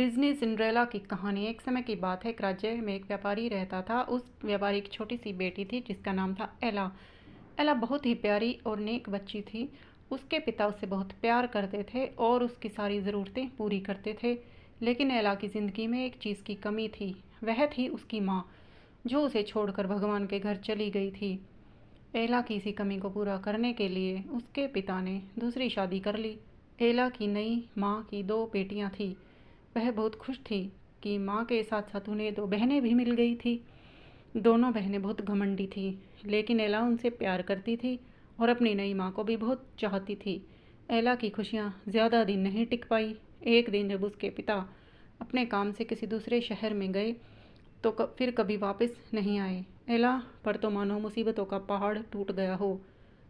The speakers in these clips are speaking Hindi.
डिज्नी सिंड्रेला की कहानी। एक समय की बात है, एक राज्य में एक व्यापारी रहता था। उस व्यापारी की छोटी सी बेटी थी जिसका नाम था एला। एला बहुत ही प्यारी और नेक बच्ची थी। उसके पिता उससे बहुत प्यार करते थे और उसकी सारी ज़रूरतें पूरी करते थे। लेकिन एला की ज़िंदगी में एक चीज़ की कमी थी। वह थी उसकी माँ, जो उसे छोड़कर भगवान के घर चली गई थी। एला की इसी कमी को पूरा करने के लिए उसके पिता ने दूसरी शादी कर ली। एला की नई माँ की दो बेटियाँ थीं। वह बहुत खुश थी कि माँ के साथ साथ उन्हें दो बहनें भी मिल गई थी। दोनों बहनें बहुत घमंडी थीं, लेकिन एला उनसे प्यार करती थी और अपनी नई माँ को भी बहुत चाहती थी। एला की खुशियाँ ज़्यादा दिन नहीं टिक पाई। एक दिन जब उसके पिता अपने काम से किसी दूसरे शहर में गए तो फिर कभी वापस नहीं आए। एला पर तो मानो मुसीबतों का पहाड़ टूट गया हो।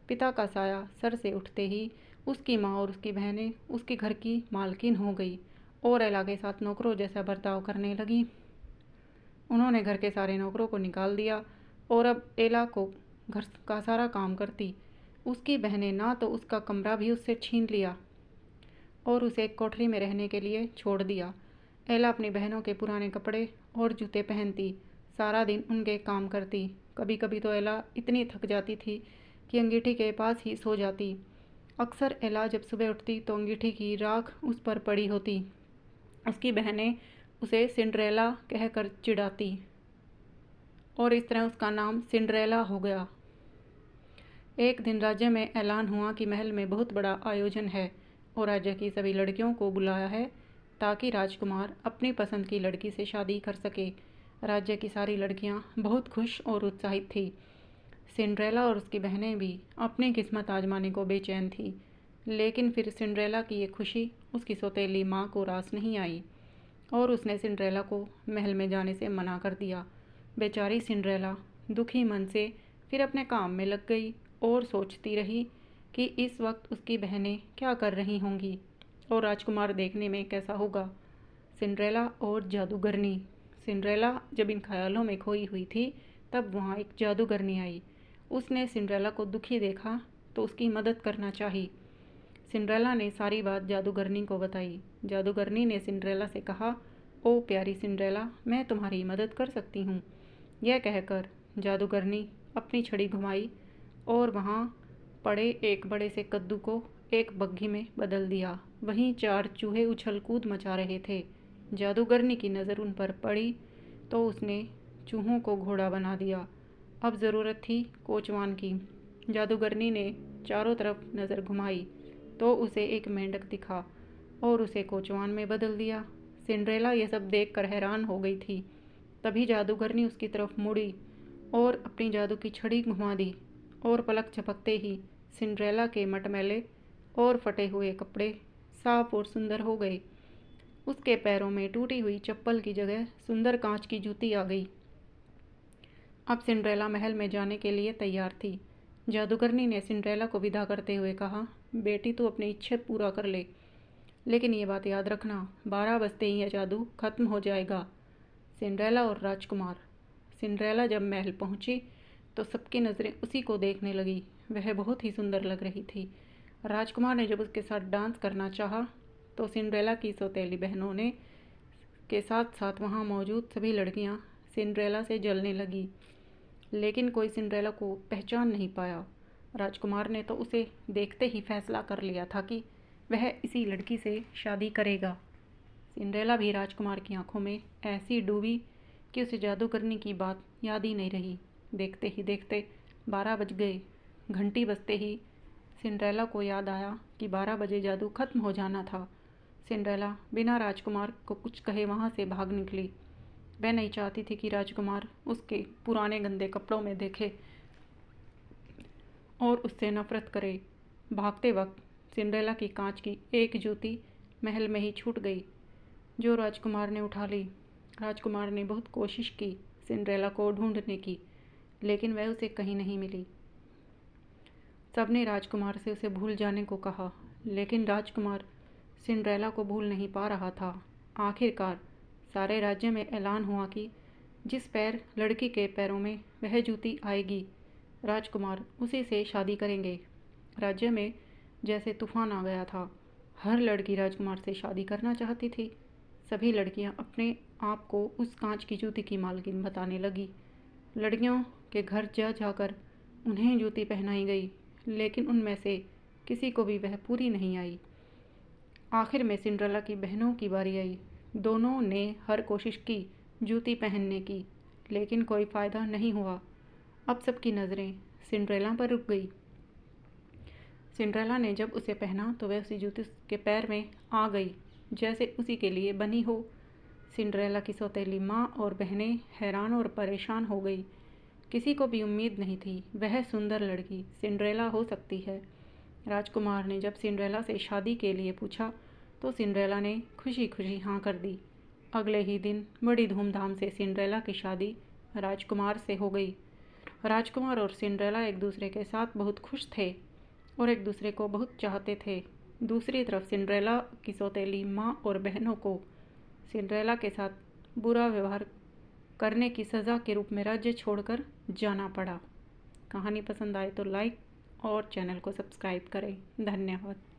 पिता का साया सर से उठते ही उसकी माँ और उसकी बहनें उसके घर की मालकिन हो गई और एला के साथ नौकरों जैसा बर्ताव करने लगी। उन्होंने घर के सारे नौकरों को निकाल दिया और अब एला को घर का सारा काम करती। उसकी बहनें ना तो उसका कमरा भी उससे छीन लिया और उसे एक कोठरी में रहने के लिए छोड़ दिया। एला अपनी बहनों के पुराने कपड़े और जूते पहनती, सारा दिन उनके काम करती। कभी कभी तो एला इतनी थक जाती थी कि अंगीठी के पास ही सो जाती। अक्सर एला जब सुबह उठती तो अंगीठी की राख उस पर पड़ी होती। उसकी बहनें उसे सिंड्रेला कहकर चिढ़ाती और इस तरह उसका नाम सिंड्रेला हो गया। एक दिन राज्य में ऐलान हुआ कि महल में बहुत बड़ा आयोजन है और राज्य की सभी लड़कियों को बुलाया है ताकि राजकुमार अपनी पसंद की लड़की से शादी कर सके। राज्य की सारी लड़कियां बहुत खुश और उत्साहित थी। सिंड्रेला और उसकी बहनें भी अपनी किस्मत आजमाने को बेचैन थी। लेकिन फिर सिंड्रेला की ये खुशी उसकी सौतेली माँ को रास नहीं आई और उसने सिंड्रेला को महल में जाने से मना कर दिया। बेचारी सिंड्रेला दुखी मन से फिर अपने काम में लग गई और सोचती रही कि इस वक्त उसकी बहनें क्या कर रही होंगी और राजकुमार देखने में कैसा होगा। सिंड्रेला और जादूगरनी। सिंड्रेला जब इन ख्यालों में खोई हुई थी तब वहाँ एक जादूगरनी आई। उसने सिंड्रेला को दुखी देखा तो उसकी मदद करना चाही। सिंड्रेला ने सारी बात जादूगरनी को बताई। जादूगरनी ने सिंड्रेला से कहा, ओ प्यारी सिंड्रेला, मैं तुम्हारी मदद कर सकती हूँ। यह कहकर जादूगरनी अपनी छड़ी घुमाई और वहाँ पड़े एक बड़े से कद्दू को एक बग्घी में बदल दिया। वहीं चार चूहे उछल कूद मचा रहे थे। जादूगरनी की नज़र उन पर पड़ी तो उसने चूहों को घोड़ा बना दिया। अब ज़रूरत थी कोचवान की। जादूगरनी ने चारों तरफ नज़र घुमाई तो उसे एक मेंढक दिखा और उसे कोचवान में बदल दिया। सिंड्रेला यह सब देखकर हैरान हो गई थी। तभी जादूगरनी उसकी तरफ मुड़ी और अपनी जादू की छड़ी घुमा दी और पलक झपकते ही सिंड्रेला के मटमैले और फटे हुए कपड़े साफ और सुंदर हो गए। उसके पैरों में टूटी हुई चप्पल की जगह सुंदर कांच की जूती आ गई। अब सिंड्रेला महल में जाने के लिए तैयार थी। जादूगरनी ने सिंड्रेला को विदा करते हुए कहा, बेटी तू अपनी इच्छा पूरा कर ले, लेकिन ये बात याद रखना, 12 बजते ही यह जादू खत्म हो जाएगा। सिंड्रेला और राजकुमार। सिंड्रेला जब महल पहुंची तो सबकी नज़रें उसी को देखने लगी। वह बहुत ही सुंदर लग रही थी। राजकुमार ने जब उसके साथ डांस करना चाहा तो सिंड्रेला की सौतेली बहनों ने के साथ साथ वहाँ मौजूद सभी लड़कियाँ सिंड्रेला से जलने लगी, लेकिन कोई सिंड्रेला को पहचान नहीं पाया। राजकुमार ने तो उसे देखते ही फैसला कर लिया था कि वह इसी लड़की से शादी करेगा। सिंड्रेला भी राजकुमार की आंखों में ऐसी डूबी कि उसे जादू करने की बात याद ही नहीं रही। देखते ही देखते 12 बज गए। घंटी बजते ही सिंड्रेला को याद आया कि 12 बजे जादू खत्म हो जाना था। सिंड्रेला बिना राजकुमार को कुछ कहे वहाँ से भाग निकली। वह नहीं चाहती थी कि राजकुमार उसके पुराने गंदे कपड़ों में देखे और उससे नफरत करे। भागते वक्त सिंड्रेला की कांच की एक जूती महल में ही छूट गई, जो राजकुमार ने उठा ली। राजकुमार ने बहुत कोशिश की सिंड्रेला को ढूंढने की, लेकिन वह उसे कहीं नहीं मिली। सबने राजकुमार से उसे भूल जाने को कहा, लेकिन राजकुमार सिंड्रेला को भूल नहीं पा रहा था। आखिरकार सारे राज्य में ऐलान हुआ कि जिस पैर लड़की के पैरों में वह जूती आएगी, राजकुमार उसी से शादी करेंगे। राज्य में जैसे तूफान आ गया था। हर लड़की राजकुमार से शादी करना चाहती थी। सभी लड़कियां अपने आप को उस कांच की जूती की मालकिन बताने लगी। लड़कियों के घर जा जाकर उन्हें जूती पहनाई गई, लेकिन उनमें से किसी को भी वह पूरी नहीं आई। आखिर में सिंड्रेला की बहनों की बारी आई। दोनों ने हर कोशिश की जूती पहनने की, लेकिन कोई फ़ायदा नहीं हुआ। अब सबकी नज़रें सिंड्रेला पर रुक गई। सिंड्रेला ने जब उसे पहना तो वह उसी जूती के पैर में आ गई जैसे उसी के लिए बनी हो। सिंड्रेला की सौतेली माँ और बहनें हैरान और परेशान हो गई। किसी को भी उम्मीद नहीं थी वह सुंदर लड़की सिंड्रेला हो सकती है। राजकुमार ने जब सिंड्रेला से शादी के लिए पूछा तो सिंड्रेला ने खुशी खुशी हाँ कर दी। अगले ही दिन बड़ी धूमधाम से सिंड्रेला की शादी राजकुमार से हो गई। राजकुमार और सिंड्रेला एक दूसरे के साथ बहुत खुश थे और एक दूसरे को बहुत चाहते थे। दूसरी तरफ सिंड्रेला की सौतेली माँ और बहनों को सिंड्रेला के साथ बुरा व्यवहार करने की सज़ा के रूप में राज्य छोड़कर जाना पड़ा। कहानी पसंद आए तो लाइक और चैनल को सब्सक्राइब करें। धन्यवाद।